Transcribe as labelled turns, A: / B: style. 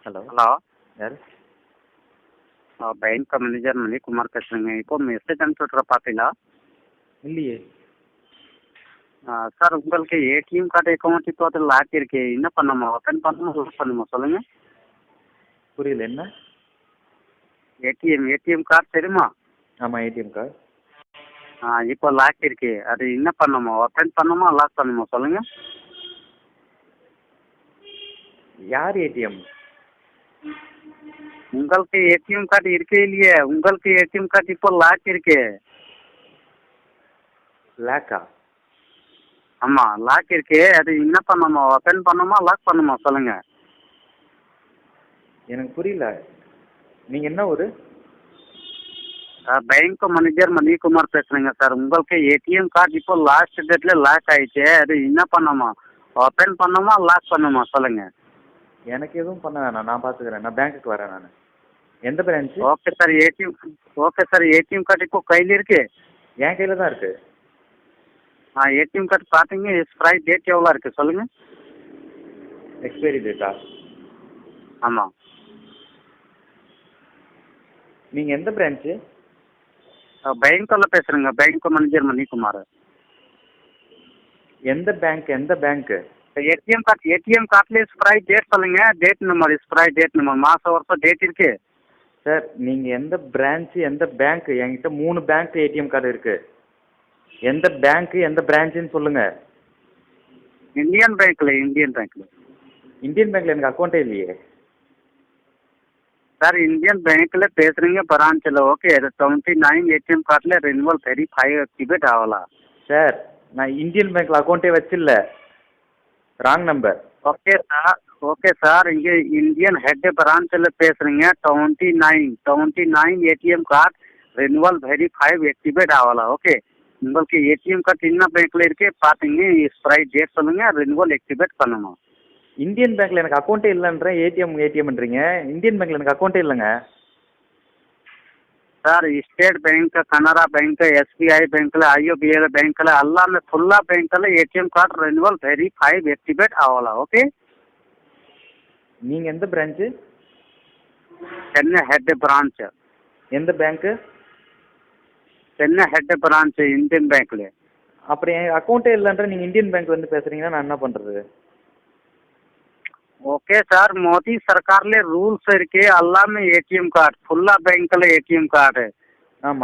A: Hello
B: hello
A: யார்?
B: Bank manager Manikumar பேசுகிறேங்க. இப்போ மெசேஜ் அனுப்பிச்சுட்ற பார்த்தீங்களா?
A: இல்லையே.
B: சார் உங்களுக்கு ஏடிஎம் கார்டு அக்கௌண்ட் இப்போ அது லாக் இருக்கு. என்ன பண்ணணுமா? ஓப்பன் பண்ணணுமா லாக் பண்ணணுமா சொல்லுங்கள்.
A: புரியல என்ன?
B: ஏடிஎம் கார்டு தெரியுமா?
A: ஆமாம், ஏடிஎம் கார்டு.
B: இப்போ லாக் இருக்கு. அது என்ன பண்ணணுமா? ஓப்பன் பண்ணணுமா லாக் பண்ணணுமா சொல்லுங்கள்.
A: யார் ஏடிஎம்?
B: உங்களுக்கு ஏடிஎம் கார்டு இருக்கே இல்லையே? உங்களுக்கு ஏடிஎம் கார்டு இப்போ லாக் இருக்கு.
A: லேக்கா?
B: ஆமாம், லாக் இருக்கு. அது என்ன பண்ணணுமா? ஓப்பன் பண்ணணுமா லாக் பண்ணணுமா சொல்லுங்கள்.
A: எனக்கு புரியல. நீங்கள் என்ன ஊர்?
B: பேங்க் மேனேஜர் மணிக்குமார் பேசுகிறேங்க சார். உங்களுக்கு ஏடிஎம் கார்டு இப்போ லாஸ்ட் டேட்டில் லாக் ஆயிடுச்சு. அது என்ன பண்ணணுமா? ஓப்பன் பண்ணணுமா லாக் பண்ணணுமா சொல்லுங்கள்.
A: எனக்கு எதுவும் பண்ண வேணாம், நான் பார்த்துக்கிறேன். நான் பேங்க்குக்கு வரேன். நான் எந்த branch?
B: Okay sir. ATM card இப்போ கையில் இருக்கு.
A: என் கையில் தான் இருக்குது.
B: ஏடிஎம் கார்டு பார்த்தீங்க, எக்ஸ்பைரி டேட் எவ்வளோ இருக்குது சொல்லுங்கள்.
A: Expiry data?
B: ஆமாம்.
A: நீங்கள் எந்த பிரான்ச்சு?
B: பேங்க்கில் பேசுகிறேங்க. Bank manager Manikumar.
A: எந்த பேங்க்கு?
B: ஏடிஎம் கார்டில் எக்ஸ்பைரி டேட் சொல்லுங்கள். Date number, expiry date number, மாதம் வருஷம் டேட் இருக்கு.
A: சார் நீங்கள் எந்த பிரான்ச்சு, எந்த பேங்க்கு? என்கிட்ட 3 பேங்க் ஏடிஎம் கார்டு இருக்குது. எந்த பேங்க்கு, எந்த பிரான்ச்சுன்னு சொல்லுங்கள்.
B: இந்தியன் பேங்க்கில்.
A: இந்தியன் பேங்க்கில் எனக்கு அக்கௌண்ட்டே இல்லையே.
B: சார் இந்தியன் பேங்க்கில் பேசுகிறீங்க பிரான்ச்சில். ஓகே, அது 29 ஏடிஎம் கார்டில் ரெனுவல் வெரிஃபை ஆக்டிவேட் ஆகலா.
A: சார் நான் இந்தியன் பேங்க்கில் அக்கௌண்ட்டே வச்சில்ல. Wrong number.
B: ஓகே சார், இங்கே இந்தியன் ஹெட் பிரான்ச்சில் பேசுகிறீங்க. 29 ATM card renewal verify activate ஆகலா. ஓகே, உங்களுக்கு ஏடிஎம் கார்டு என்ன பேங்க்கில் இருக்கு பார்த்தீங்க, எக்ஸ்பைரி டேட் சொல்லுங்கள், ரெனுவல் ஆக்டிவேட் பண்ணணும்.
A: இந்தியன் பேங்க்கில் எனக்கு அக்கௌண்ட்டே இல்லைன்றேன். ஏடிஎம்ன்றீங்க. இந்தியன் பேங்க்கில் எனக்கு அக்கௌண்ட்டே இல்லைங்க.
B: Sir state bank, Canara bank, SBI பேங்க்கில், ஐஓபிஎல் பேங்க்கில் எல்லாமே ஃபுல்லாக பேங்க்கில் ATM card renewal verify activate ஆகலா. ஓகே,
A: நீங்கள் எந்த பிரான்ச்சு?
B: Chennai head branch.
A: எந்த பேங்க்கு?
B: சென்னை ஹெட் பிரான்ச் இந்தியன் பேங்க்கில்.
A: அப்புறம் என் அக்கௌண்ட்டே இல்லைன்ற நீங்கள் இந்தியன் பேங்க் வந்து பேசுகிறீங்கன்னா நான் என்ன பண்ணுறது?
B: ஓகே சார், மோடி சர்க்கார்ல ரூல்ஸ் இருக்கு. எல்லாமே ஏடிஎம் கார்டு ஃபுல்லாக பேங்க்கில் ஏடிஎம் கார்டு